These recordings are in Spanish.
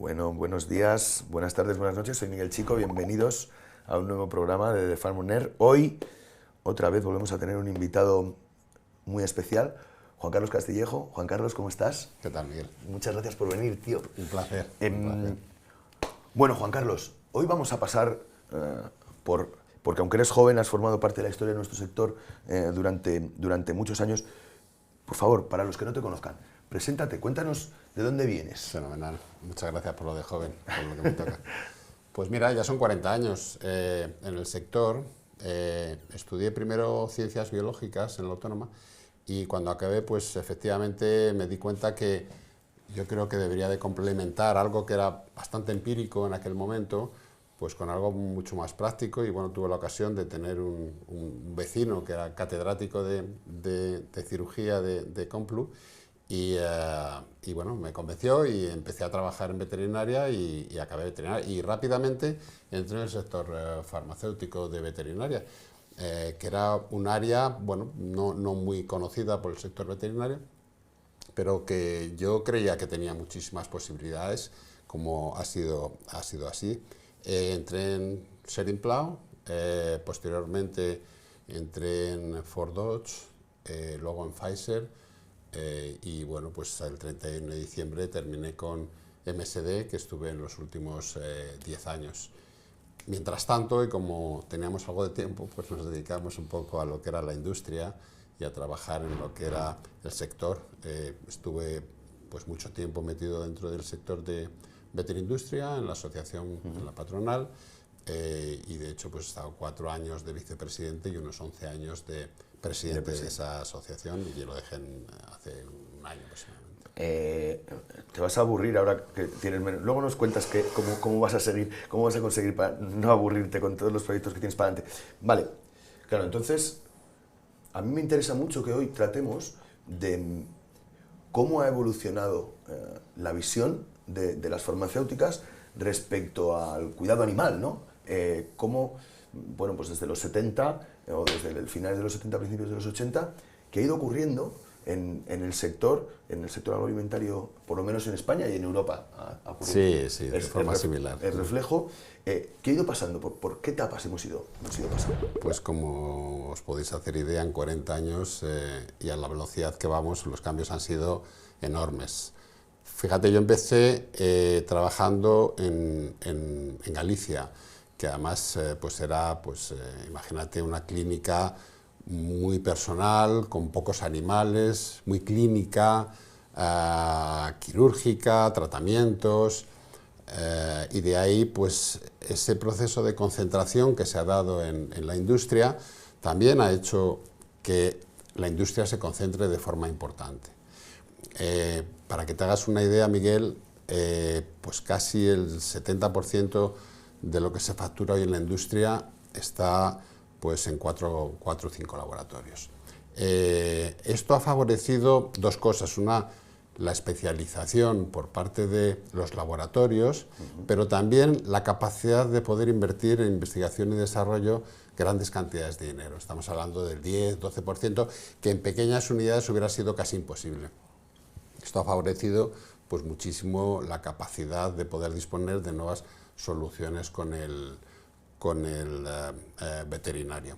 Bueno, buenos días, buenas tardes, buenas noches. Soy Miguel Chico, bienvenidos a un nuevo programa de The Farm on Air. Hoy, otra vez, volvemos a tener un invitado muy especial, Juan Carlos Castillejo. Juan Carlos, ¿cómo estás? ¿Qué tal, Miguel? Muchas gracias por venir, tío. Un placer. Bueno, Juan Carlos, hoy vamos a pasar porque aunque eres joven, has formado parte de la historia de nuestro sector durante muchos años. Por favor, para los que no te conozcan, preséntate, cuéntanos de dónde vienes. Fenomenal. Muchas gracias por lo de joven, por lo que me toca. Pues mira, ya son 40 años en el sector. Estudié primero Ciencias Biológicas en la Autónoma y cuando acabé, pues efectivamente me di cuenta que yo creo que debería de complementar algo que era bastante empírico en aquel momento, pues con algo mucho más práctico. Y bueno, tuve la ocasión de tener un vecino que era catedrático de cirugía de Complu y bueno, me convenció y empecé a trabajar en veterinaria y acabé veterinaria y rápidamente entré en el sector farmacéutico de veterinaria, que era un área, bueno, no muy conocida por el sector veterinario, pero que yo creía que tenía muchísimas posibilidades, como ha sido así. Entré en Schering-Plough, posteriormente entré en Ford Dodge, luego en Pfizer, y bueno, pues el 31 de diciembre terminé con MSD, que estuve en los últimos 10 años. Mientras tanto, y como teníamos algo de tiempo, pues nos dedicamos un poco a lo que era la industria y a trabajar en lo que era el sector. Estuve pues mucho tiempo metido dentro del sector de Veterindustria, en la asociación, en la patronal, y de hecho pues he estado 4 años de vicepresidente y unos 11 años de presidente de esa asociación, y yo lo dejé hace un año aproximadamente. Te vas a aburrir ahora que tienes menos. Luego nos cuentas cómo vas a conseguir para no aburrirte con todos los proyectos que tienes para adelante. Vale, claro, entonces a mí me interesa mucho que hoy tratemos de cómo ha evolucionado la visión de las farmacéuticas respecto al cuidado animal, ¿no? Cómo, bueno, pues desde los 70 o desde el final de los 70, principios de los 80, que ha ido ocurriendo en el sector agroalimentario, por lo menos en España y en Europa. Ha ocurrido. Sí, de forma similar. El reflejo, ¿qué ha ido pasando? ¿Por qué etapas hemos ido pasando? Pues como os podéis hacer idea, en 40 años y a la velocidad que vamos, los cambios han sido enormes. Fíjate, yo empecé trabajando en Galicia, que además pues era, imagínate, una clínica muy personal, con pocos animales, muy clínica, quirúrgica, tratamientos, y de ahí pues ese proceso de concentración que se ha dado en la industria también ha hecho que la industria se concentre de forma importante. Para que te hagas una idea, Miguel, pues casi el 70% de lo que se factura hoy en la industria está pues en 4 o 5 laboratorios. Esto ha favorecido dos cosas: una, la especialización por parte de los laboratorios, pero también la capacidad de poder invertir en investigación y desarrollo grandes cantidades de dinero. Estamos hablando del 10-12%, que en pequeñas unidades hubiera sido casi imposible. Esto ha favorecido pues muchísimo la capacidad de poder disponer de nuevas soluciones con el veterinario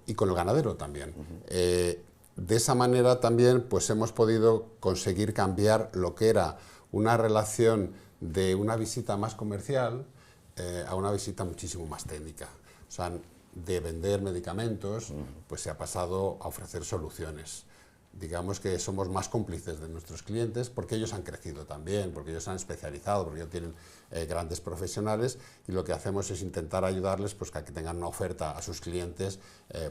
y con el ganadero también. De esa manera también pues hemos podido conseguir cambiar lo que era una relación de una visita más comercial a una visita muchísimo más técnica. O sea, de vender medicamentos pues se ha pasado a ofrecer soluciones. Digamos que somos más cómplices de nuestros clientes porque ellos han crecido también, porque ellos han especializado, porque ellos tienen grandes profesionales, y lo que hacemos es intentar ayudarles pues a que tengan una oferta a sus clientes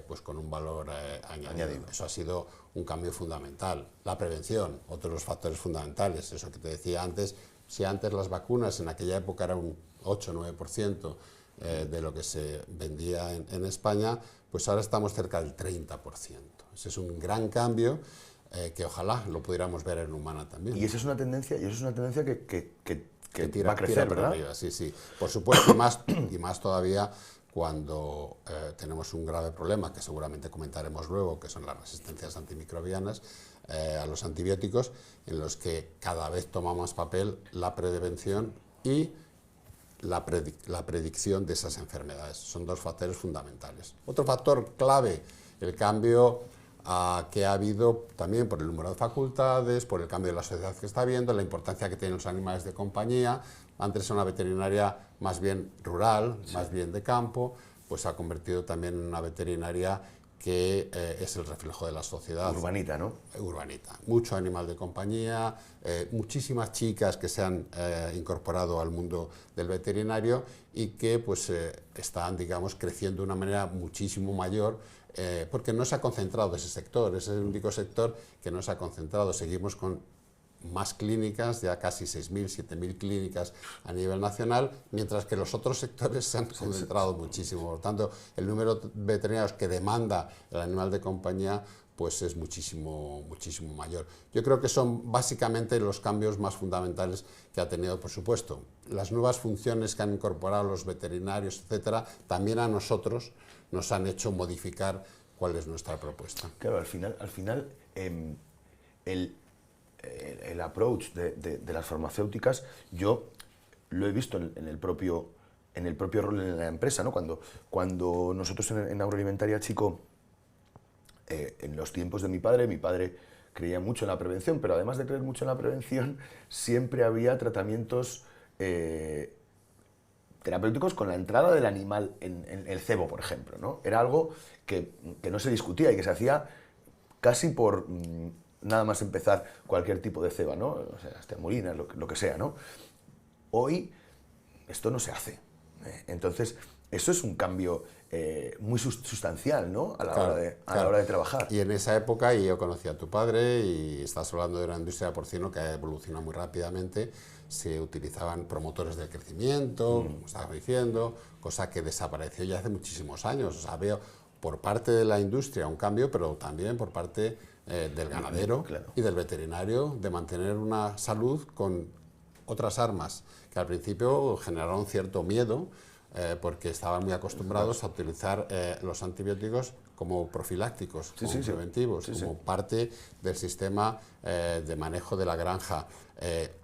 pues con un valor añadido. Eso ha sido un cambio fundamental. La prevención, otro de los factores fundamentales, eso que te decía antes. Si antes las vacunas en aquella época era un 8-9% de lo que se vendía en España, pues ahora estamos cerca del 30%. Ese es un gran cambio que ojalá lo pudiéramos ver en humana también. Y esa es una tendencia, que tira, va a crecer, ¿verdad? Arriba, sí, por supuesto, y más todavía cuando tenemos un grave problema, que seguramente comentaremos luego, que son las resistencias antimicrobianas a los antibióticos, en los que cada vez toma más papel la prevención y la predicción de esas enfermedades. Son dos factores fundamentales. Otro factor clave, el cambio que ha habido también por el número de facultades, por el cambio de la sociedad que está habiendo, la importancia que tienen los animales de compañía. Antes era una veterinaria más bien rural, más bien de campo, pues se ha convertido también en una veterinaria que es el reflejo de la sociedad. Urbanita, ¿no? Urbanita. Mucho animal de compañía, muchísimas chicas que se han incorporado al mundo del veterinario y que pues están, digamos, creciendo de una manera muchísimo mayor porque no se ha concentrado ese sector, es el único sector que no se ha concentrado. Seguimos con más clínicas, ya casi 6.000, 7.000 clínicas a nivel nacional, mientras que los otros sectores se han concentrado muchísimo. Por lo tanto, el número de veterinarios que demanda el animal de compañía pues es muchísimo mayor. Yo creo que son básicamente los cambios más fundamentales que ha tenido, por supuesto. Las nuevas funciones que han incorporado los veterinarios, etcétera, también a nosotros nos han hecho modificar cuál es nuestra propuesta. Claro, al final el approach de las farmacéuticas, yo lo he visto en el propio rol en la empresa, ¿no? Cuando nosotros en Agroalimentaria Chico, en los tiempos de mi padre creía mucho en la prevención, pero además de creer mucho en la prevención, siempre había tratamientos terapéuticos con la entrada del animal en el cebo, por ejemplo, ¿no? Era algo que no se discutía y que se hacía casi por nada más empezar cualquier tipo de ceba, ¿no? O sea, hasta molinas, lo que sea, ¿no? Hoy esto no se hace. Entonces, eso es un cambio muy sustancial, ¿no? A la hora de trabajar. Y en esa época, y yo conocí a tu padre, y estás hablando de una industria de porcino que ha evolucionado muy rápidamente, se utilizaban promotores del crecimiento, como estabas diciendo, cosa que desapareció ya hace muchísimos años. O sea, veo por parte de la industria un cambio, pero también por parte del ganadero y del veterinario, de mantener una salud con otras armas que al principio generaron cierto miedo porque estaban muy acostumbrados a utilizar los antibióticos como profilácticos, como preventivos, como parte del sistema de manejo de la granja.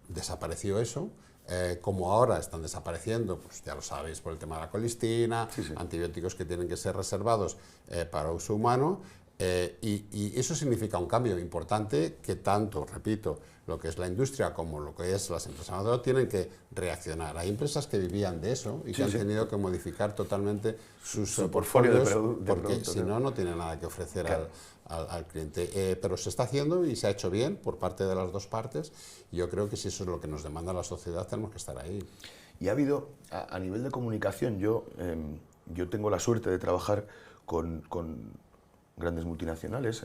Desapareció eso. Como ahora están desapareciendo, pues ya lo sabéis, por el tema de la colistina, antibióticos que tienen que ser reservados para uso humano, y eso significa un cambio importante que tanto, repito, lo que es la industria como lo que es las empresas ganaderas tienen que reaccionar. Hay empresas que vivían de eso y que han tenido que modificar totalmente su portfolio de porque productos, si no tienen nada que ofrecer al cliente. Pero se está haciendo y se ha hecho bien por parte de las dos partes. Y yo creo que si eso es lo que nos demanda la sociedad, tenemos que estar ahí. Y ha habido, a nivel de comunicación, yo tengo la suerte de trabajar con grandes multinacionales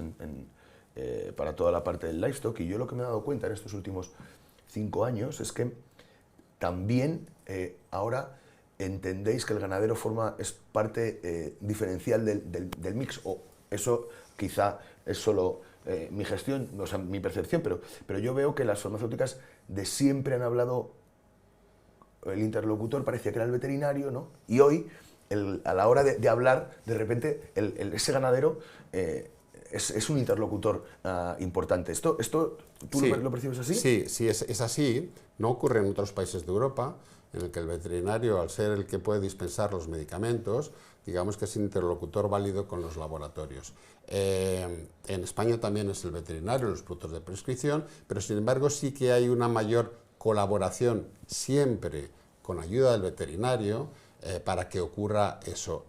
para toda la parte del livestock, y yo lo que me he dado cuenta en estos últimos 5 años es que también ahora entendéis que el ganadero es parte diferencial del mix, o eso quizá es solo mi gestión, o sea, mi percepción, pero yo veo que las farmacéuticas de siempre han hablado, el interlocutor parecía que era el veterinario, ¿no? Y hoy, a la hora de hablar, de repente, ese ganadero es un interlocutor importante. ¿Esto tú lo percibes así? Sí, es así. No ocurre en otros países de Europa, en el que el veterinario, al ser el que puede dispensar los medicamentos, digamos que es interlocutor válido con los laboratorios. En España también es el veterinario, los productos de prescripción, pero sin embargo sí que hay una mayor colaboración siempre con ayuda del veterinario para que ocurra eso.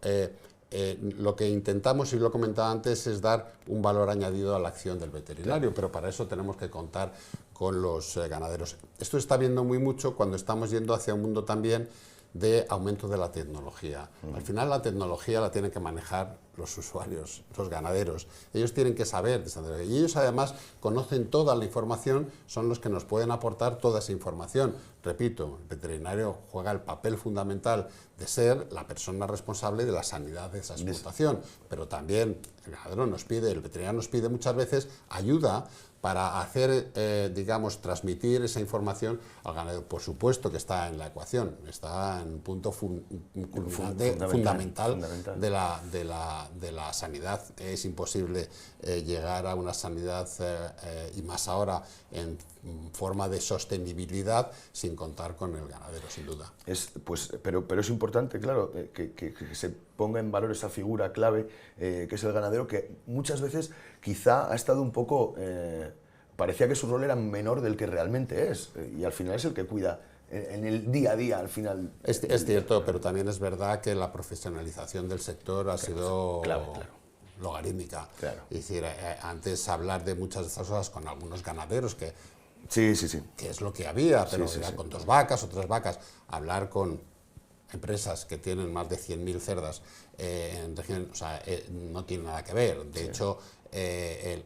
Lo que intentamos, y lo he comentado antes, es dar un valor añadido a la acción del veterinario, pero para eso tenemos que contar con los ganaderos. Esto está viendo muy mucho cuando estamos yendo hacia un mundo también de aumento de la tecnología. Al final la tecnología la tienen que manejar los usuarios, los ganaderos. Ellos tienen que saber, y ellos además conocen toda la información, son los que nos pueden aportar toda esa información. Repito, el veterinario juega el papel fundamental de ser la persona responsable de la sanidad de esa explotación, pero también el ganadero el veterinario nos pide muchas veces ayuda para hacer, digamos, transmitir esa información al ganadero. Por supuesto que está en la ecuación, está en un punto fundamental de la sanidad. Es imposible llegar a una sanidad, y más ahora en forma de sostenibilidad, sin contar con el ganadero, sin duda. Pero es importante, claro, que se ponga en valor esa figura clave que es el ganadero, que muchas veces quizá ha estado un poco... parecía que su rol era menor del que realmente es, y al final es el que cuida en el día a día, al final. Es cierto, pero también es verdad que la profesionalización del sector ha sido logarítmica. Claro. Es decir, antes hablar de muchas de estas cosas con algunos ganaderos, que es lo que había, pero con 2 vacas o 3 vacas, hablar con empresas que tienen más de 100.000 cerdas en región, o sea, no tiene nada que ver. De hecho, el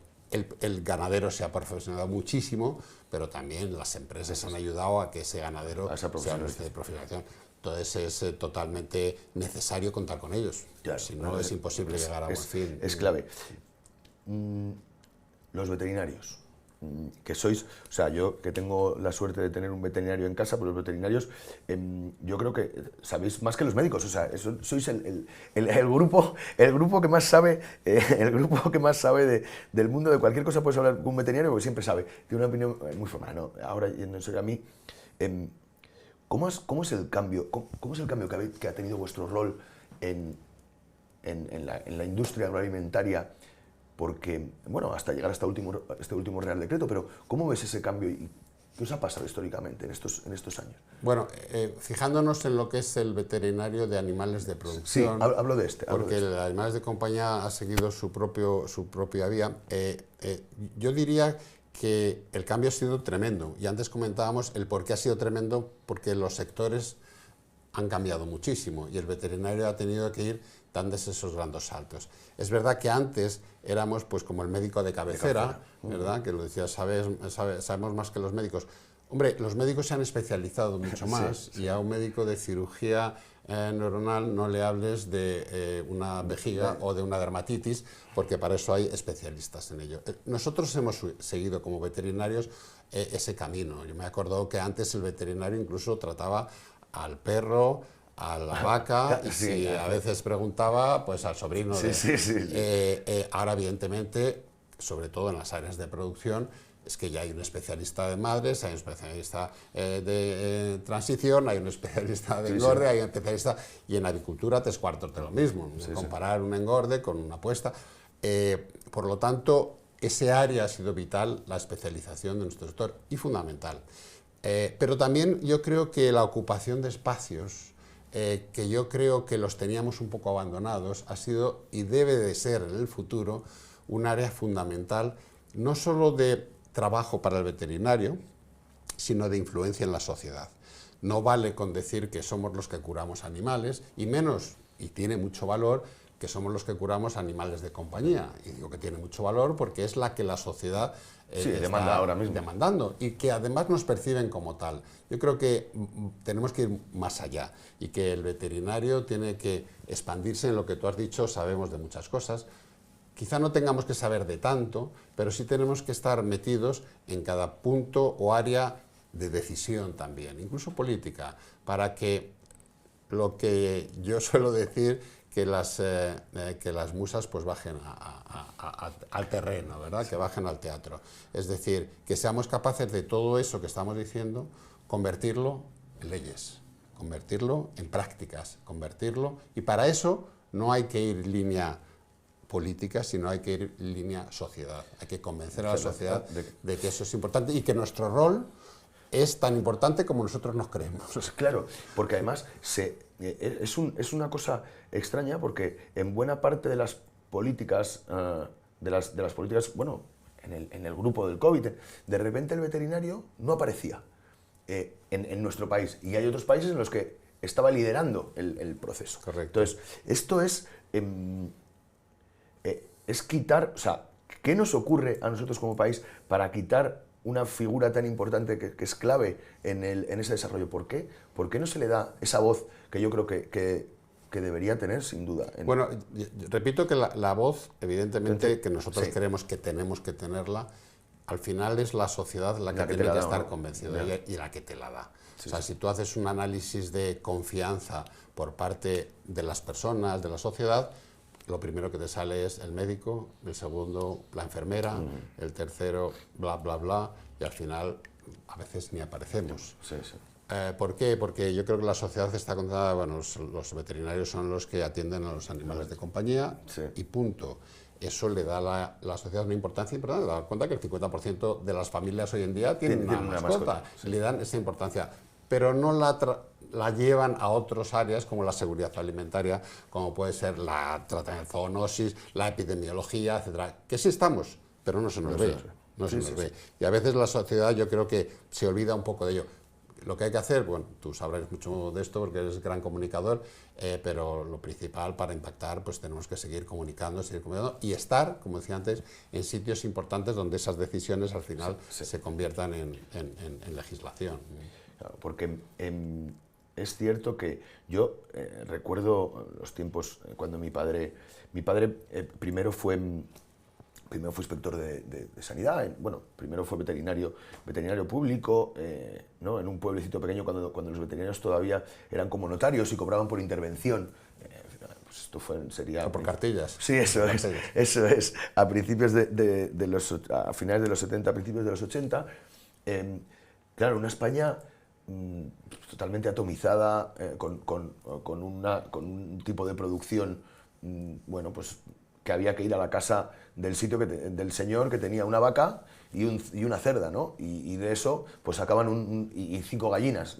ganadero se ha profesionalizado muchísimo, pero también las empresas han ayudado a que ese ganadero sea de profesionalización. Entonces es totalmente necesario contar con ellos. Claro, si no, es imposible llegar a buen fin. Es clave. Los veterinarios, que sois, o sea, yo que tengo la suerte de tener un veterinario en casa, pues los veterinarios, yo creo que sabéis más que los médicos, o sea, sois el grupo que más sabe, del mundo, de cualquier cosa puedes hablar con un veterinario, porque siempre sabe, tiene una opinión muy formada, ¿no? Ahora, yendo en serio a mí, ¿cómo es el cambio que ha tenido vuestro rol en la industria agroalimentaria? Porque, bueno, hasta llegar a este último Real Decreto, pero ¿cómo ves ese cambio y qué os ha pasado históricamente en estos años? Bueno, fijándonos en lo que es el veterinario de animales de producción... Sí, hablo de este. Porque el animales de compañía ha seguido su propia vía. Yo diría que el cambio ha sido tremendo, y antes comentábamos el por qué ha sido tremendo, porque los sectores han cambiado muchísimo y el veterinario ha tenido que ir dándose esos grandes saltos. Es verdad que antes éramos pues como el médico de cabecera, ¿verdad? Que lo decía, sabemos más que los médicos. Hombre, los médicos se han especializado mucho más, y a un médico de cirugía neuronal no le hables de una vejiga o de una dermatitis, porque para eso hay especialistas en ello. Nosotros hemos seguido como veterinarios ese camino. Yo me he acordado que antes el veterinario incluso trataba al perro, a la vaca, y si a veces preguntaba, pues al sobrino. Ahora, evidentemente, sobre todo en las áreas de producción, es que ya hay un especialista de madres, hay un especialista de transición, hay un especialista de engorde, hay un especialista... Y en agricultura 3/4 de lo mismo, comparar un engorde con una puesta. Por lo tanto, ese área ha sido vital, la especialización de nuestro sector, y fundamental. Pero también yo creo que la ocupación de espacios, que yo creo que los teníamos un poco abandonados, ha sido y debe de ser en el futuro un área fundamental, no solo de trabajo para el veterinario, sino de influencia en la sociedad. No vale con decir que somos los que curamos animales, y menos, y tiene mucho valor, que somos los que curamos animales de compañía. Y digo que tiene mucho valor porque es la que la sociedad demanda ahora mismo, demandando, y que además nos perciben como tal. Yo creo que tenemos que ir más allá, y que el veterinario tiene que expandirse en lo que tú has dicho. Sabemos de muchas cosas, quizá no tengamos que saber de tanto, pero sí tenemos que estar metidos en cada punto o área de decisión también, incluso política, para que lo que yo suelo decir, que las musas pues bajen al terreno, ¿verdad? Que bajen al teatro. Es decir, que seamos capaces de todo eso que estamos diciendo, convertirlo en leyes, convertirlo en prácticas, y para eso no hay que ir línea política, sino hay que ir en línea sociedad. Hay que convencer a la sociedad de que eso es importante, y que nuestro rol es tan importante como nosotros nos creemos. Claro, porque además es una cosa extraña, porque en buena parte de las políticas, bueno, en el grupo del COVID, de repente el veterinario no aparecía en nuestro país, y hay otros países en los que estaba liderando el proceso. Correcto. Entonces, esto es quitar, o sea, ¿qué nos ocurre a nosotros como país para quitar una figura tan importante que es clave en ese desarrollo? ¿Por qué? ¿Por qué no se le da esa voz que yo creo que debería tener, sin duda? Bueno, repito que la voz, evidentemente, que nosotros creemos que tenemos que tenerla, al final es la sociedad la que La que te tiene la que da, estar ¿no? convencida Ya. y la que te la da. Sí, O sea, sí. si tú haces un análisis de confianza por parte de las personas, de la sociedad, lo primero que te sale es el médico, el segundo la enfermera, el tercero bla, bla, bla, y al final a veces ni aparecemos. Sí, sí. ¿Por qué? Porque yo creo que la sociedad está contada, bueno, los veterinarios son los que atienden a los animales de compañía Sí. y punto. Eso le da a la sociedad una importancia importante. Da cuenta que el 50% de las familias hoy en día tienen una mascota, sí. le dan esa importancia, pero no la llevan a otras áreas como la seguridad alimentaria, como puede ser la tratamiento de zoonosis, la epidemiología, etcétera. Que sí estamos, pero no se nos ve. No se nos ve. Y a veces la sociedad yo creo que se olvida un poco de ello. Lo que hay que hacer, bueno, tú sabrás mucho de esto porque eres gran comunicador, pero lo principal para impactar, pues tenemos que seguir comunicando y estar, como decía antes, en sitios importantes donde esas decisiones al final se conviertan en legislación. Claro, porque es cierto que yo recuerdo los tiempos cuando mi padre primero fue inspector de sanidad, bueno, primero fue veterinario público, ¿no? En un pueblecito pequeño cuando los veterinarios todavía eran como notarios y cobraban por intervención. Pues esto sería... O por cartillas. Sí, eso es. A principios a finales de los 70, a principios de los 80, claro, una España totalmente atomizada, con un tipo de producción, bueno, pues que había que ir a la casa del del señor que tenía una vaca y una cerda, ¿no? Y de eso pues sacaban y 5 gallinas,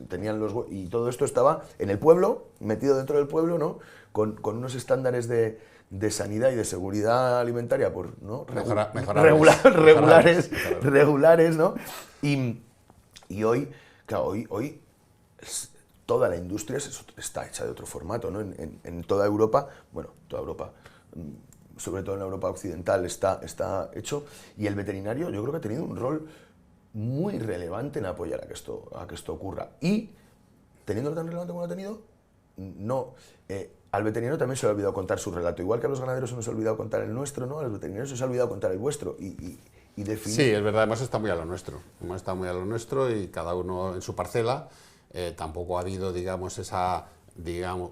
y todo esto estaba en el pueblo, metido dentro del pueblo, ¿no? Con unos estándares de sanidad y de seguridad alimentaria, ¿no? regulares, ¿no? Y hoy, claro, hoy toda la industria está hecha de otro formato, ¿no? En toda Europa, bueno, toda Europa, sobre todo en la Europa occidental, está hecho, y el veterinario yo creo que ha tenido un rol muy relevante en apoyar a que esto ocurra. Y, teniéndolo tan relevante como lo ha tenido, no, al veterinario también se le ha olvidado contar su relato. Igual que a los ganaderos se nos ha olvidado contar el nuestro, ¿no? A los veterinarios se les ha olvidado contar el vuestro. Y definir... Sí, es verdad, hemos estado muy a lo nuestro y cada uno en su parcela. Tampoco ha habido, digamos, esa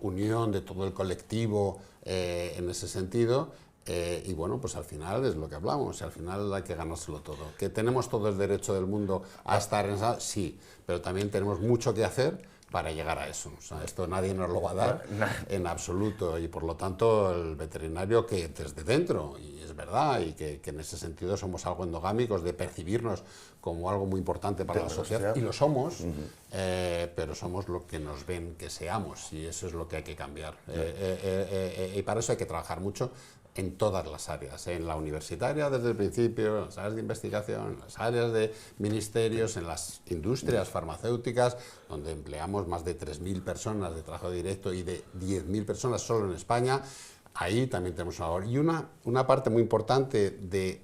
unión de todo el colectivo en ese sentido. Y bueno, pues al final es lo que hablamos, al final hay que ganárselo todo. ¿Que tenemos todo el derecho del mundo a estar en esa? Sí, pero también tenemos mucho que hacer para llegar a eso. O sea, esto nadie nos lo va a dar en absoluto, y por lo tanto el veterinario que desde dentro, y es verdad, y que en ese sentido somos algo endogámicos de percibirnos como algo muy importante para la sociedad, y lo somos, pero somos lo que nos ven que seamos, y eso es lo que hay que cambiar. Y para eso hay que trabajar mucho en todas las áreas, en la universitaria desde el principio, en las áreas de investigación, en las áreas de ministerios, en las industrias farmacéuticas, donde empleamos más de 3.000 personas de trabajo directo y de 10.000 personas solo en España. Ahí también tenemos una labor. Y una parte muy importante de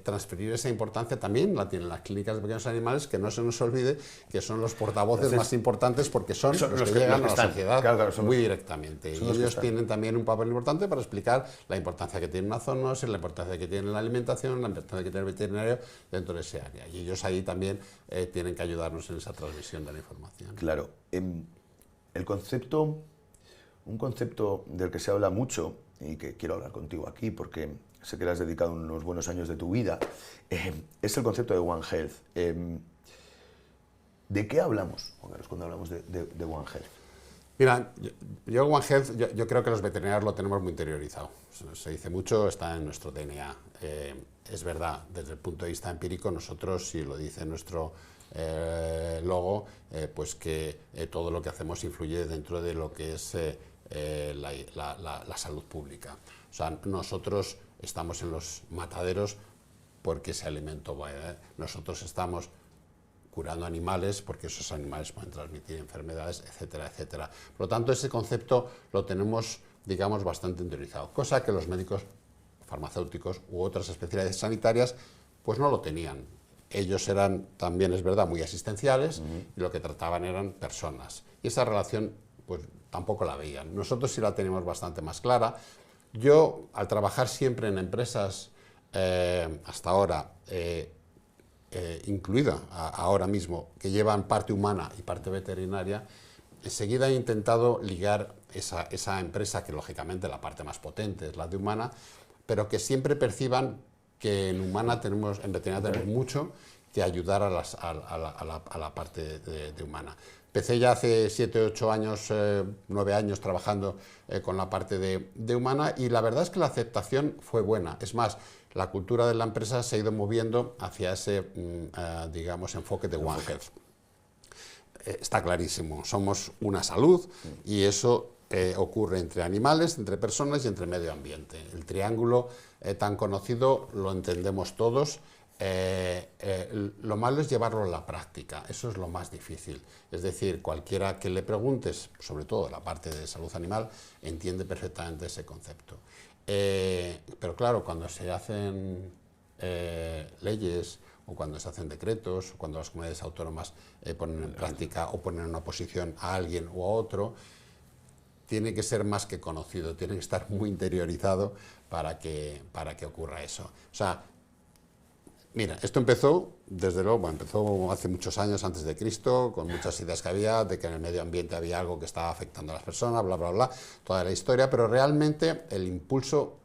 transferir esa importancia también la tienen las clínicas de pequeños animales, que no se nos olvide que son los portavoces más importantes, porque son los que llegan a la sociedad muy directamente. Y ellos tienen también un papel importante para explicar la importancia que tiene una zoonosis, la importancia que tiene la alimentación, la importancia que tiene el veterinario dentro de ese área. Y ellos ahí también tienen que ayudarnos en esa transmisión de la información. Claro. Un concepto del que se habla mucho y que quiero hablar contigo aquí porque sé que le has dedicado unos buenos años de tu vida, es el concepto de One Health. ¿De qué hablamos, Juan Carlos, cuando hablamos de One Health? Mira, yo One Health, yo creo que los veterinarios lo tenemos muy interiorizado. Se dice mucho, está en nuestro DNA. Es verdad, desde el punto de vista empírico, nosotros, si lo dice nuestro logo, pues que todo lo que hacemos influye dentro de lo que es la salud pública. O sea, nosotros estamos en los mataderos porque ese alimento va. Nosotros estamos curando animales porque esos animales pueden transmitir enfermedades, etcétera, etcétera. Por lo tanto, ese concepto lo tenemos, digamos, bastante interiorizado, cosa que los médicos farmacéuticos u otras especialidades sanitarias pues no lo tenían. Ellos eran también, es verdad, muy asistenciales y lo que trataban eran personas. Y esa relación pues tampoco la veían. Nosotros sí la tenemos bastante más clara. Yo, al trabajar siempre en empresas hasta ahora incluida ahora mismo, que llevan parte humana y parte veterinaria, enseguida he intentado ligar esa empresa, que lógicamente la parte más potente es la de humana, pero que siempre perciban que en humana tenemos, en veterinaria tenemos mucho que ayudar a la parte de humana. Empecé ya hace 7, 8 años, 9 años trabajando con la parte de humana, y la verdad es que la aceptación fue buena. Es más, la cultura de la empresa se ha ido moviendo hacia ese, digamos, enfoque de One Health. Está clarísimo, somos una salud, y eso ocurre entre animales, entre personas y entre medio ambiente. El triángulo tan conocido lo entendemos todos. Lo malo es llevarlo a la práctica, eso es lo más difícil. Es decir, cualquiera que le preguntes, sobre todo la parte de salud animal, entiende perfectamente ese concepto. Pero claro, cuando se hacen leyes, o cuando se hacen decretos, o cuando las comunidades autónomas ponen en práctica o ponen en una posición a alguien o a otro, tiene que ser más que conocido, tiene que estar muy interiorizado para que ocurra eso. O sea, mira, esto empezó, desde luego, bueno, empezó hace muchos años antes de Cristo, con muchas ideas que había, de que en el medio ambiente había algo que estaba afectando a las personas, bla, bla, bla, toda la historia, pero realmente el impulso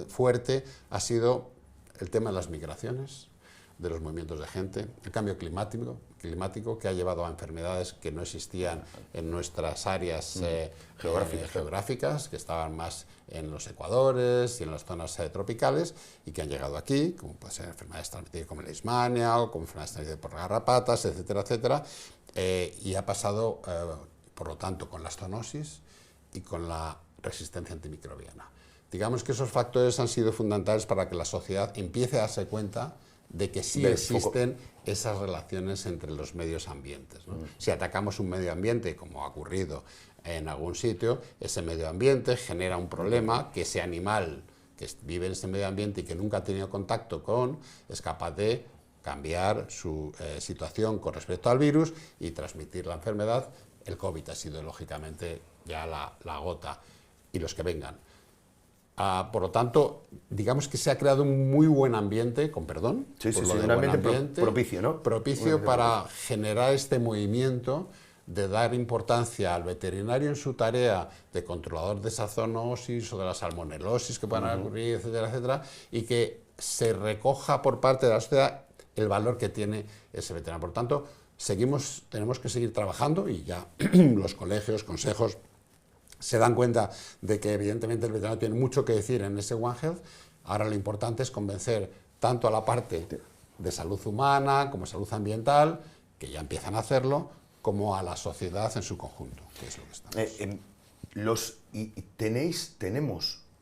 fuerte ha sido el tema de las migraciones, de los movimientos de gente, el cambio climático que ha llevado a enfermedades que no existían en nuestras áreas geográficas, que estaban más en los ecuadores y en las zonas tropicales, y que han llegado aquí, como puede ser enfermedades transmitidas como la leishmania, o como enfermedades transmitidas por garrapatas, etcétera, etcétera, y ha pasado, por lo tanto, con la zoonosis y con la resistencia antimicrobiana. Digamos que esos factores han sido fundamentales para que la sociedad empiece a darse cuenta de que sí existen esas relaciones entre los medios ambientes, ¿no? Si atacamos un medio ambiente, como ha ocurrido en algún sitio, ese medio ambiente genera un problema que ese animal que vive en ese medio ambiente y que nunca ha tenido contacto con, es capaz de cambiar su situación con respecto al virus y transmitir la enfermedad. El COVID ha sido, lógicamente, ya la gota, y los que vengan. Por lo tanto, digamos que se ha creado un muy buen ambiente, con perdón, un ambiente propicio, ¿no? Propicio para generar este movimiento de dar importancia al veterinario en su tarea de controlador de esa zoonosis o de la salmonelosis que puedan ocurrir, etcétera, etcétera, y que se recoja por parte de la sociedad el valor que tiene ese veterinario. Por lo tanto, tenemos que seguir trabajando, y ya los colegios, consejos, se dan cuenta de que evidentemente el veterinario tiene mucho que decir en ese One Health. Ahora lo importante es convencer tanto a la parte de salud humana como salud ambiental, que ya empiezan a hacerlo, como a la sociedad en su conjunto, que es lo que estamos.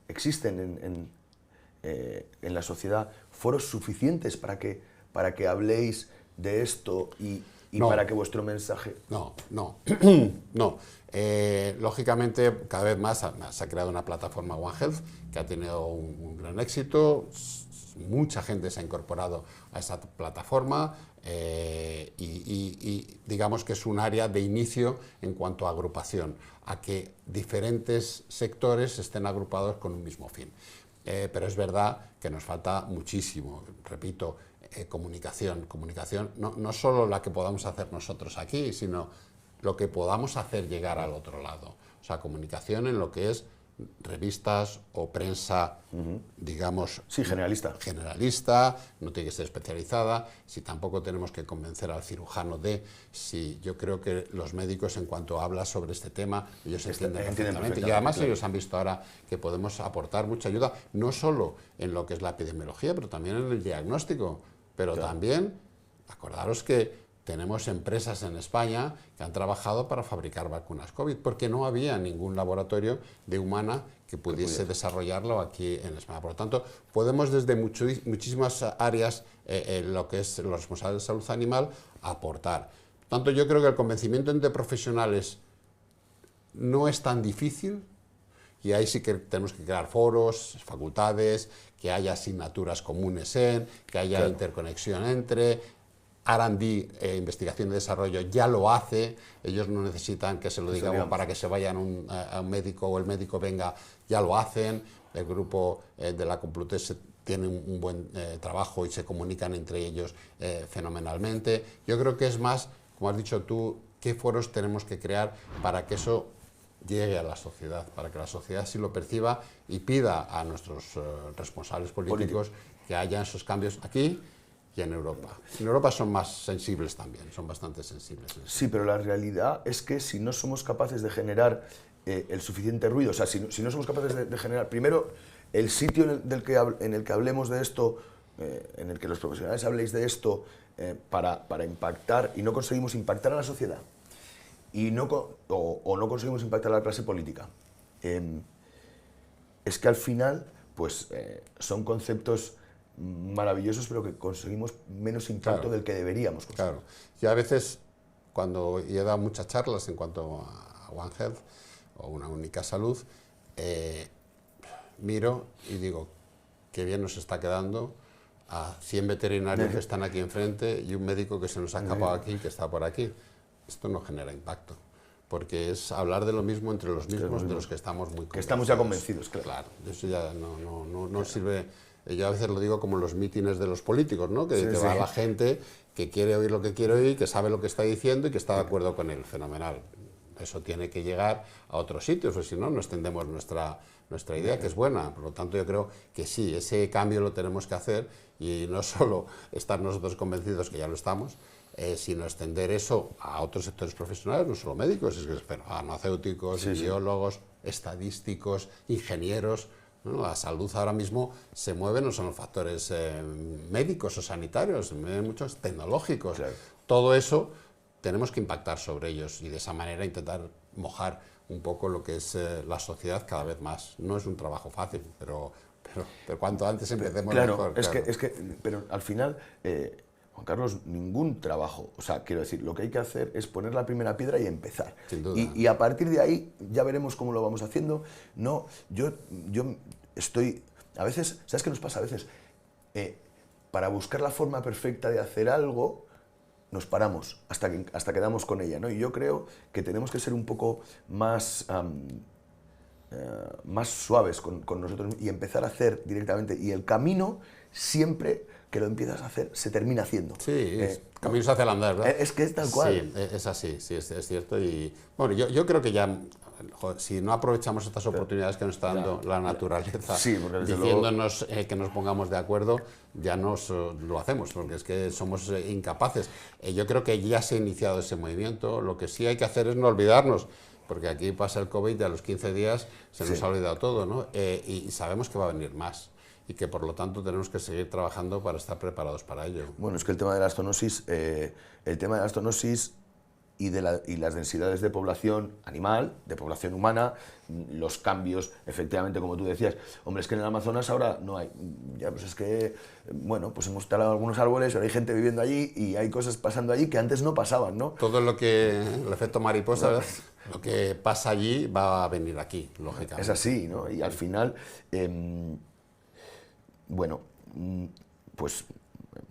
Existen en la sociedad foros suficientes para que habléis de esto y no, para que vuestro mensaje... No. Lógicamente, cada vez más se ha creado una plataforma One Health que ha tenido un gran éxito. Mucha gente se ha incorporado a esa plataforma y digamos que es un área de inicio en cuanto a agrupación, a que diferentes sectores estén agrupados con un mismo fin. Pero es verdad que nos falta muchísimo, repito, comunicación, no solo la que podamos hacer nosotros aquí, sino lo que podamos hacer llegar al otro lado. O sea, comunicación en lo que es revistas o prensa, digamos... Sí, generalista. Generalista, no tiene que ser especializada. Si tampoco tenemos que convencer al cirujano si yo creo que los médicos, en cuanto hablan sobre este tema, ellos entienden perfectamente. Y además ellos han visto ahora que podemos aportar mucha ayuda, no solo en lo que es la epidemiología, pero también en el diagnóstico. Pero también, acordaros que tenemos empresas en España que han trabajado para fabricar vacunas COVID, porque no había ningún laboratorio de humana que pudiese desarrollarlo aquí en España. Por lo tanto, podemos desde muchísimas áreas, lo que es los responsables de salud animal, aportar. Por tanto, yo creo que el convencimiento entre profesionales no es tan difícil, y ahí sí que tenemos que crear foros, facultades, que haya asignaturas comunes que haya interconexión entre... R&D, investigación y desarrollo, ya lo hace, ellos no necesitan que se lo digamos para que se vayan a un médico o el médico venga, ya lo hacen. El grupo de la Complutense tienen un buen trabajo y se comunican entre ellos fenomenalmente. Yo creo que es más, como has dicho tú, qué foros tenemos que crear para que eso llegue a la sociedad, para que la sociedad sí lo perciba y pida a nuestros responsables políticos que haya esos cambios aquí y en Europa. En Europa son más sensibles también, son bastante sensibles. Sí, pero la realidad es que si no somos capaces de generar el suficiente ruido, o sea, si no somos capaces de generar, primero, el sitio en el que hablemos de esto, en el que los profesionales habléis de esto, para impactar, y no conseguimos impactar a la sociedad, y no conseguimos impactar a la clase política, es que al final, pues, son conceptos maravillosos, pero que conseguimos menos impacto del que deberíamos conseguir. Claro. Yo a veces, cuando he dado muchas charlas en cuanto a One Health o una única salud, miro y digo, qué bien nos está quedando a 100 veterinarios que están aquí enfrente y un médico que se nos ha escapado aquí, que está por aquí. Esto no genera impacto, porque es hablar de lo mismo entre los mismos de los que estamos muy convencidos. Que estamos ya convencidos, claro. Claro, eso ya no sirve. Yo a veces lo digo como los mítines de los políticos, ¿no? Que va la gente que quiere oír lo que quiere oír, que sabe lo que está diciendo y que está de acuerdo con él. Fenomenal. Eso tiene que llegar a otros sitios, porque si no, no extendemos nuestra idea, que es buena. Por lo tanto, yo creo que sí, ese cambio lo tenemos que hacer y no solo estar nosotros convencidos, que ya lo estamos, sino extender eso a otros sectores profesionales, no solo médicos, es que farmacéuticos, biólogos, estadísticos, ingenieros. ¿No? La salud ahora mismo se mueve, no son los factores médicos o sanitarios, se mueven muchos tecnológicos. Claro. Todo eso tenemos que impactar sobre ellos y de esa manera intentar mojar un poco lo que es la sociedad cada vez más. No es un trabajo fácil, pero cuanto antes empecemos mejor. Pero al final, Juan Carlos, ningún trabajo, o sea, quiero decir, lo que hay que hacer es poner la primera piedra y empezar. Sin duda. Y a partir de ahí ya veremos cómo lo vamos haciendo. No, yo estoy, a veces, ¿sabes qué nos pasa? A veces, para buscar la forma perfecta de hacer algo, nos paramos hasta que damos con ella, ¿no? Y yo creo que tenemos que ser un poco más suaves con nosotros y empezar a hacer directamente. Y el camino, siempre que lo empiezas a hacer, se termina haciendo. Sí, caminos hacia el andar, ¿verdad? Es que es tal cual. Sí, es así, sí, es cierto. Y bueno, yo creo que ya, joder, si no aprovechamos estas oportunidades que nos está dando la naturaleza, diciéndonos que nos pongamos de acuerdo, ya lo hacemos, porque es que somos incapaces. Yo creo que ya se ha iniciado ese movimiento. Lo que sí hay que hacer es no olvidarnos, porque aquí pasa el COVID y a los 15 días se nos ha olvidado todo, ¿no? Y sabemos que va a venir más. Y que por lo tanto tenemos que seguir trabajando para estar preparados para ello. Bueno, es que el tema de la zoonosis y las densidades de población animal, de población humana, los cambios, efectivamente, como tú decías, hombre, es que en el Amazonas ahora no hay, ya pues es que, bueno, pues hemos talado algunos árboles, ahora hay gente viviendo allí y hay cosas pasando allí que antes no pasaban, ¿no? Todo el efecto mariposa, ¿verdad? Lo que pasa allí va a venir aquí, lógicamente. Es así, ¿no? Y al final, bueno, pues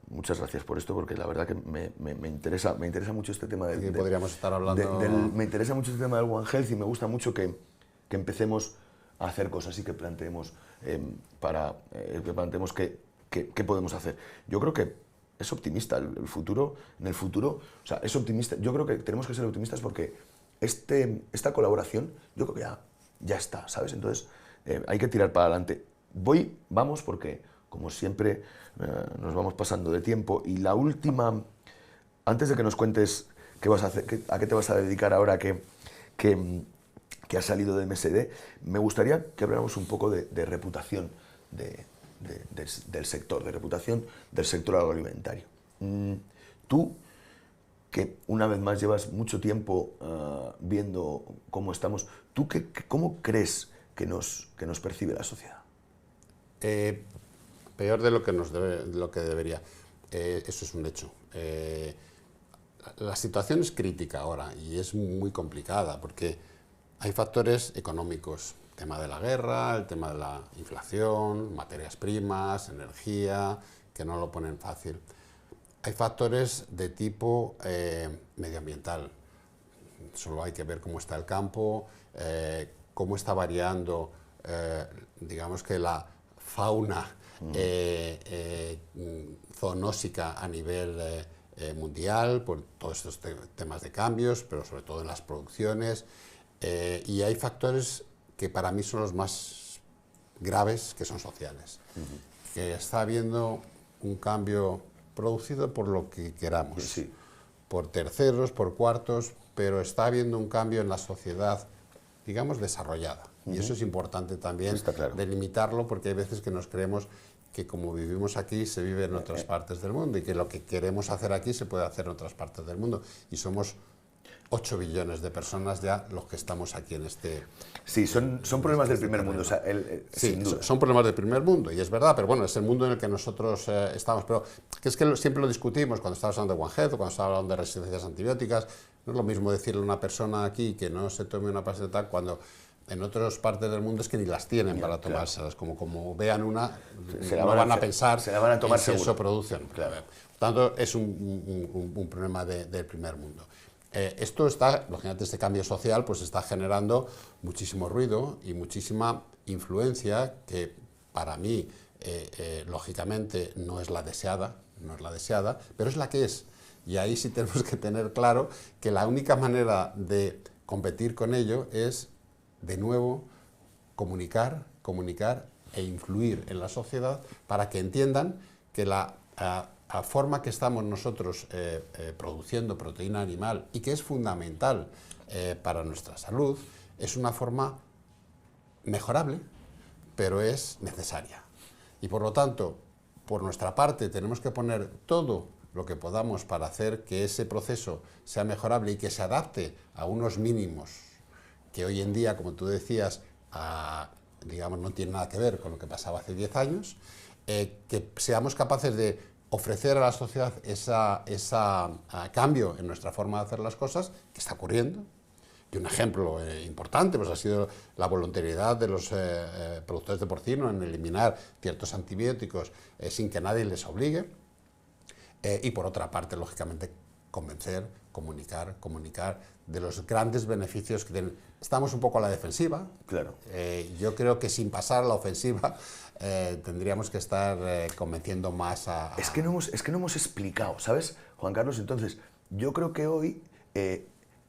muchas gracias por esto, porque la verdad que me interesa mucho este tema podríamos estar hablando... me interesa mucho este tema del One Health y me gusta mucho que empecemos a hacer cosas y que planteemos qué podemos hacer. Yo creo que es optimista el futuro, en el futuro, o sea, es optimista. Yo creo que tenemos que ser optimistas porque esta colaboración, yo creo que ya está, ¿sabes? Entonces, hay que tirar para adelante. Vamos, porque, como siempre, nos vamos pasando de tiempo. Y la última, antes de que nos cuentes qué vas a hacer, a qué te vas a dedicar ahora que has salido de MSD, me gustaría que habláramos un poco de reputación del sector, de reputación del sector agroalimentario. Tú, que una vez más llevas mucho tiempo viendo cómo estamos, ¿tú cómo crees que nos percibe la sociedad? Peor de lo que debería. Eso es un hecho. La situación es crítica ahora y es muy complicada porque hay factores económicos, el tema de la guerra, el tema de la inflación, materias primas, energía, que no lo ponen fácil. Hay factores de tipo medioambiental. Solo hay que ver cómo está el campo, cómo está variando, digamos que la fauna zoonósica a nivel mundial, por todos estos temas de cambios, pero sobre todo en las producciones, y hay factores que para mí son los más graves, que son sociales. Que está habiendo un cambio producido por lo que queramos, Sí. por terceros, por cuartos, pero está habiendo un cambio en la sociedad, digamos, desarrollada. Y eso es importante también delimitarlo, porque hay veces que nos creemos que como vivimos aquí se vive en otras partes del mundo y que lo que queremos hacer aquí se puede hacer en otras partes del mundo. Y somos 8 billones de personas ya los que estamos aquí en este... Sí, son problemas del primer mundo. O sea, sí, son problemas del primer mundo, y es verdad, pero bueno, es el mundo en el que nosotros estamos. Pero que es que siempre lo discutimos cuando estamos hablando de One Health o cuando estamos hablando de resistencias antibióticas. No es lo mismo decirle a una persona aquí que no se tome una pastilla cuando en otras partes del mundo es que ni las tienen para tomárselas. Como vean una, no van a pensar se la van a tomar en si seguro. eso producen. Claro. Por tanto, es un problema del primer mundo. Esto está, lógicamente, este cambio social pues está generando muchísimo ruido y muchísima influencia que para mí, lógicamente, no es la deseada, pero es la que es. Y ahí sí tenemos que tener claro que la única manera de competir con ello es, de nuevo, comunicar e influir en la sociedad para que entiendan que la forma que estamos nosotros produciendo proteína animal y que es fundamental para nuestra salud, es una forma mejorable, pero es necesaria. Y por lo tanto, por nuestra parte, tenemos que poner todo lo que podamos para hacer que ese proceso sea mejorable y que se adapte a unos mínimos que hoy en día, como tú decías, digamos, no tiene nada que ver con lo que pasaba hace 10 años, que seamos capaces de ofrecer a la sociedad ese cambio en nuestra forma de hacer las cosas, que está ocurriendo. Y un ejemplo importante pues ha sido la voluntariedad de los productores de porcino en eliminar ciertos antibióticos sin que nadie les obligue. Y por otra parte, lógicamente, convencer, comunicar de los grandes beneficios que tienen. Estamos un poco a la defensiva. Claro. Yo creo que sin pasar a la ofensiva tendríamos que estar convenciendo más a... Es que no hemos explicado, ¿sabes, Juan Carlos? Entonces, yo creo que hoy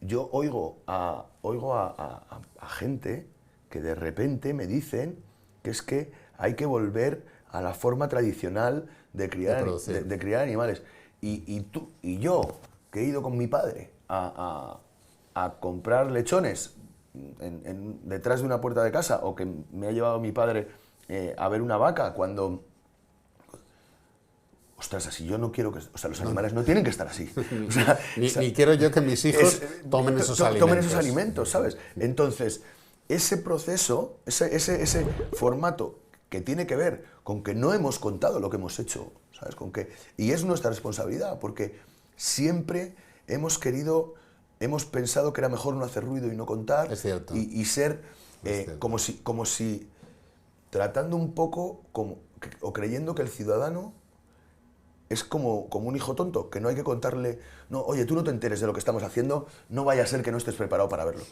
yo oigo a gente que de repente me dicen que es que hay que volver a la forma tradicional de criar animales. Y yo, que he ido con mi padre a comprar lechones detrás de una puerta de casa, o que me ha llevado mi padre a ver una vaca cuando... Ostras, así yo no quiero que... O sea, los animales no tienen que estar así. O sea, ni quiero yo que mis hijos tomen esos alimentos, ¿sabes? Entonces, ese proceso, ese formato que tiene que ver con que no hemos contado lo que hemos hecho, ¿sabes? Y es nuestra responsabilidad, porque siempre hemos pensado que era mejor no hacer ruido y no contar, y ser como si tratando un poco o creyendo que el ciudadano es como un hijo tonto, que no hay que contarle, no, oye, tú no te enteres de lo que estamos haciendo, no vaya a ser que no estés preparado para verlo.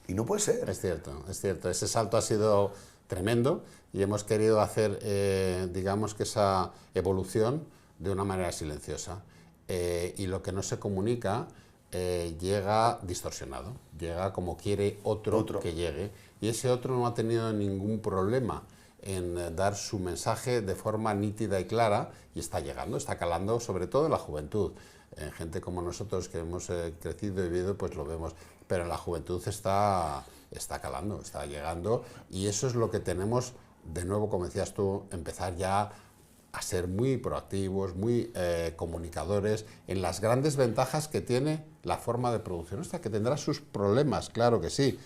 Y no puede ser. Es cierto. Ese salto ha sido tremendo y hemos querido hacer, digamos, que esa evolución de una manera silenciosa. Y lo que no se comunica llega distorsionado, llega como quiere otro que llegue. Y ese otro no ha tenido ningún problema en dar su mensaje de forma nítida y clara, y está llegando, está calando sobre todo en la juventud. En gente como nosotros que hemos crecido y vivido, pues lo vemos, pero en la juventud está calando, está llegando, y eso es lo que tenemos, de nuevo, como decías tú, empezar ya a ser muy proactivos, muy comunicadores en las grandes ventajas que tiene la forma de producción esta, que tendrá sus problemas, claro que sí,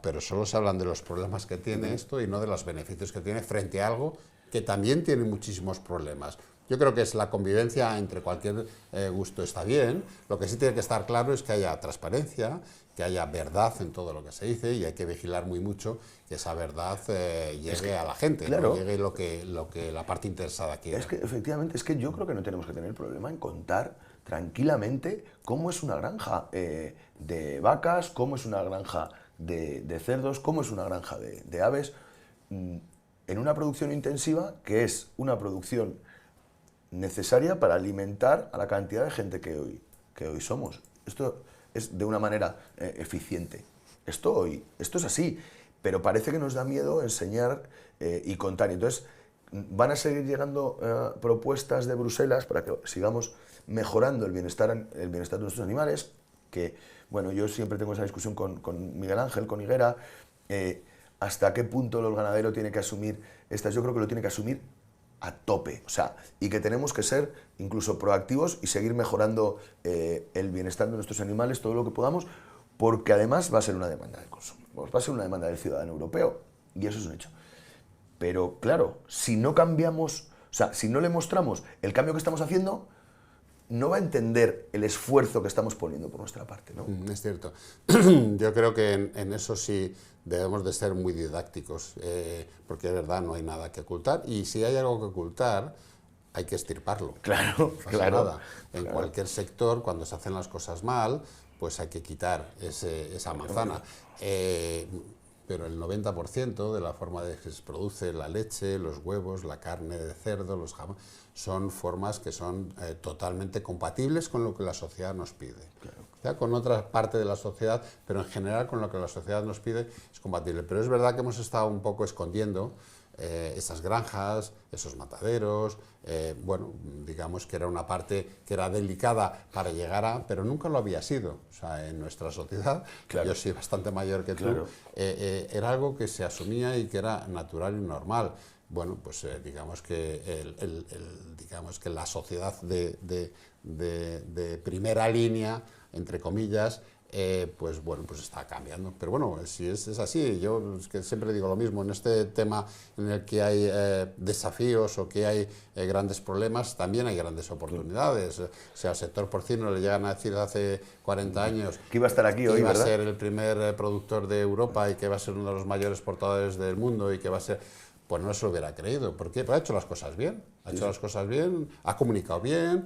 pero solo se hablan de los problemas que tiene esto y no de los beneficios que tiene frente a algo que también tiene muchísimos problemas. Yo creo que la convivencia entre cualquier gusto está bien. Lo que sí tiene que estar claro es que haya transparencia, que haya verdad en todo lo que se dice, y hay que vigilar muy mucho que esa verdad llegue a la gente, claro, ¿no? Llegue lo que la parte interesada quiera. Es que efectivamente, yo creo que no tenemos que tener problema en contar tranquilamente cómo es una granja de vacas, cómo es una granja de cerdos, cómo es una granja de aves. en una producción intensiva que es una producción necesaria para alimentar a la cantidad de gente que hoy somos. Esto es de una manera eficiente. Esto es así, pero parece que nos da miedo enseñar y contar. Entonces, van a seguir llegando propuestas de Bruselas para que sigamos mejorando el bienestar de nuestros animales, que, bueno, yo siempre tengo esa discusión con Miguel Ángel, con Higuera, hasta qué punto el ganadero tiene que asumir estas. Yo creo que lo tiene que asumir a tope, o sea, y que tenemos que ser incluso proactivos y seguir mejorando el bienestar de nuestros animales todo lo que podamos, porque además va a ser una demanda del consumo, va a ser una demanda del ciudadano europeo, y eso es un hecho. Pero claro, si no cambiamos, o sea, si no le mostramos el cambio que estamos haciendo, no va a entender el esfuerzo que estamos poniendo por nuestra parte, ¿no? Es cierto. Yo creo que en eso sí debemos de ser muy didácticos, porque de verdad no hay nada que ocultar, y si hay algo que ocultar, hay que extirparlo. Claro, no pasa claro. nada. En cualquier sector, cuando se hacen las cosas mal, pues hay que quitar esa manzana. Pero el 90% de la forma de que se produce la leche, los huevos, la carne de cerdo, los jamones, son formas que son totalmente compatibles con lo que la sociedad nos pide. Claro. Ya con otra parte de la sociedad, pero en general con lo que la sociedad nos pide es compatible. Pero es verdad que hemos estado un poco escondiendo esas granjas, esos mataderos, bueno, digamos que era una parte que era delicada para llegar a, pero nunca lo había sido. O sea, en nuestra sociedad, claro, yo soy bastante mayor que tú, claro, era algo que se asumía y que era natural y normal. Bueno, pues digamos que digamos que la sociedad de primera línea, entre comillas, pues bueno, pues está cambiando. Pero bueno, si es así, yo es que siempre digo lo mismo, en este tema en el que hay desafíos o que hay grandes problemas, también hay grandes oportunidades. O sea, al sector porcino le llegan a decir hace 40 años que iba a estar aquí hoy, iba ¿verdad? a ser el primer productor de Europa y que va a ser uno de los mayores exportadores del mundo y que va a ser... Pues no se lo hubiera creído. ¿Por qué? Pues ha hecho las cosas bien. Ha hecho las cosas bien, ha comunicado bien,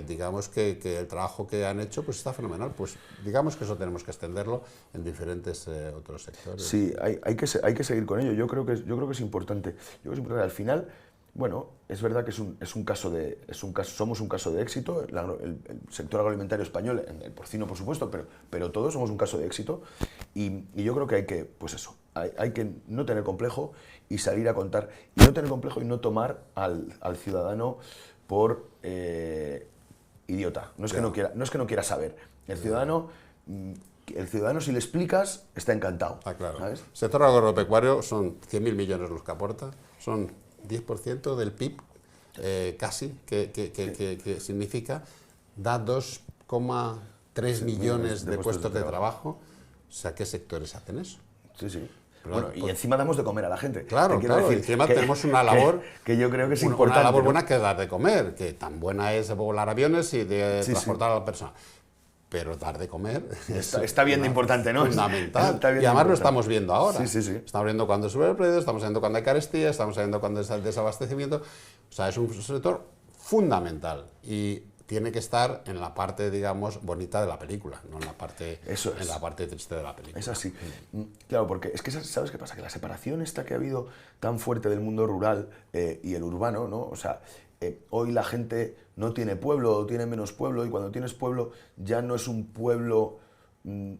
digamos que el trabajo que han hecho pues está fenomenal. Pues digamos que eso tenemos que extenderlo en diferentes otros sectores. Sí, hay que seguir con ello. Yo creo que es importante. Al final, bueno, es verdad que somos un caso de éxito. El sector agroalimentario español, el porcino por supuesto, pero todos somos un caso de éxito. Y yo creo que hay que, pues eso, hay que no tener complejo y salir a contar. Y no tener complejo y no tomar al ciudadano por idiota. No es que no quiera saber. El ciudadano, si le explicas, está encantado. Ah, claro. ¿Sabes? El sector agropecuario son 100.000 millones los que aporta, son 10% del PIB, casi, que significa, da 2,3 millones de puestos de trabajo. O sea, ¿qué sectores hacen eso? Sí, sí. Bueno, y encima damos de comer a la gente. Claro, claro, decir, encima tenemos una labor... Que yo creo que es importante. Una labor buena que es dar de comer, que tan buena es volar aviones y de transportar a la persona. Pero dar de comer está bien de importante, ¿no? Fundamental. Y además lo estamos viendo ahora. Sí. Estamos viendo cuando sube el precio, estamos viendo cuando hay carestía, estamos viendo cuando es el desabastecimiento. O sea, es un sector fundamental y tiene que estar en la parte, digamos, bonita de la película, no en la parte, en la parte triste de la película. Es así. Claro, porque es que, ¿sabes qué pasa? Que la separación esta que ha habido tan fuerte del mundo rural y el urbano, ¿no? O sea, hoy la gente no tiene pueblo o tiene menos pueblo, y cuando tienes pueblo ya no es un pueblo,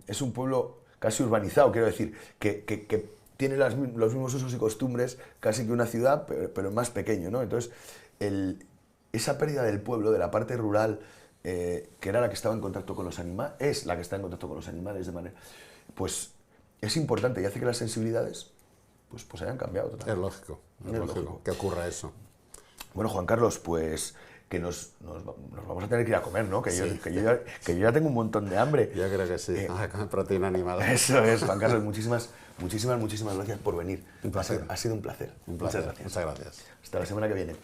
es un pueblo casi urbanizado, quiero decir, que tiene los mismos usos y costumbres casi que una ciudad, pero más pequeño, ¿no? Entonces, esa pérdida del pueblo, de la parte rural, que era la que estaba en contacto con los animales, es la que está en contacto con los animales de manera, pues es importante y hace que las sensibilidades pues hayan cambiado totalmente. Es lógico que ocurra eso. Bueno, Juan Carlos, pues que nos vamos a tener que ir a comer, ¿no? Que yo ya tengo un montón de hambre. Yo creo que sí, proteína animal. Eso es, Juan Carlos, muchísimas gracias por venir. Un placer. Ha sido un placer. Muchas gracias. Hasta la semana que viene.